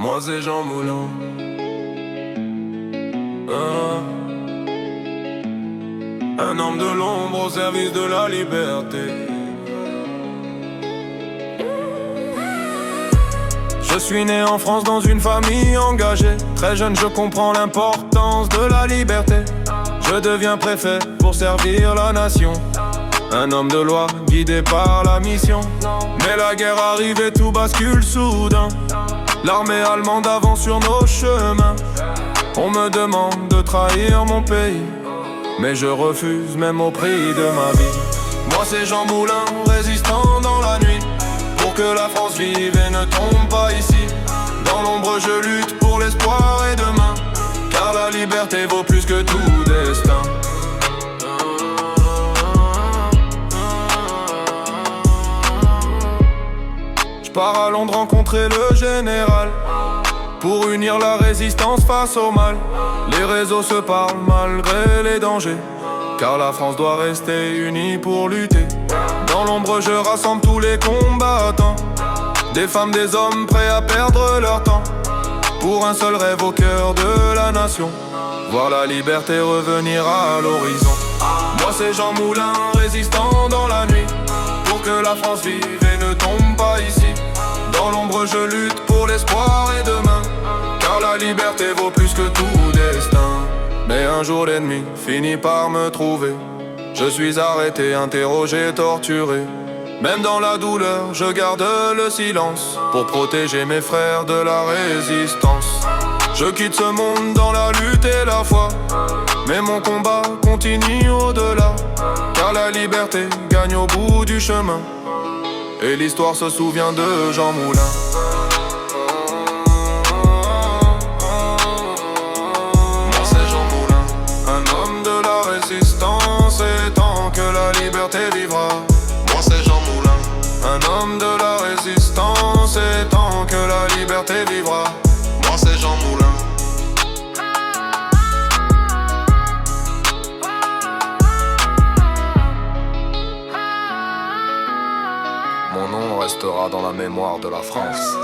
Moi c'est Jean Moulin. Ah. Un homme de l'ombre au service de la liberté. Je suis né en France dans une famille engagée. Très jeune je comprends l'importance de la liberté. Je deviens préfet pour servir la nation. Un homme de loi guidé par la mission. Mais la guerre arrive et tout bascule soudain. L'armée allemande avance sur nos chemins. On me demande de trahir mon pays, mais je refuse même au prix de ma vie. Moi c'est Jean Moulin, résistant dans la nuit, pour que la France vive et ne tombe pas ici. Dans l'ombre je lutte pour l'espoir et demain, car la liberté vaut plus que tout destin. Je pars à Londres rencontrer le général, pour unir la résistance face au mal. Les réseaux se parlent malgré les dangers, car la France doit rester unie pour lutter. Dans l'ombre je rassemble tous les combattants, des femmes, des hommes prêts à perdre leur temps, pour un seul rêve au cœur de la nation, voir la liberté revenir à l'horizon. Moi c'est Jean Moulin, résistant dans la nuit, pour que la France vive et ne tombe pas ici. Dans l'ombre je lutte pour l'espoir et demain, car la liberté vaut plus que tout destin. Mais un jour l'ennemi finit par me trouver. Je suis arrêté, interrogé, torturé. Même dans la douleur je garde le silence, pour protéger mes frères de la résistance. Je quitte ce monde dans la lutte et la foi, mais mon combat continue au-delà, car la liberté gagne au bout du chemin, et l'histoire se souvient de Jean Moulin. Moi c'est Jean Moulin, un homme de la résistance, et tant que la liberté vivra. Moi c'est Jean Moulin, un homme de la résistance, et tant que la liberté vivra. Moi c'est Jean Moulin. Mon nom restera dans la mémoire de la France.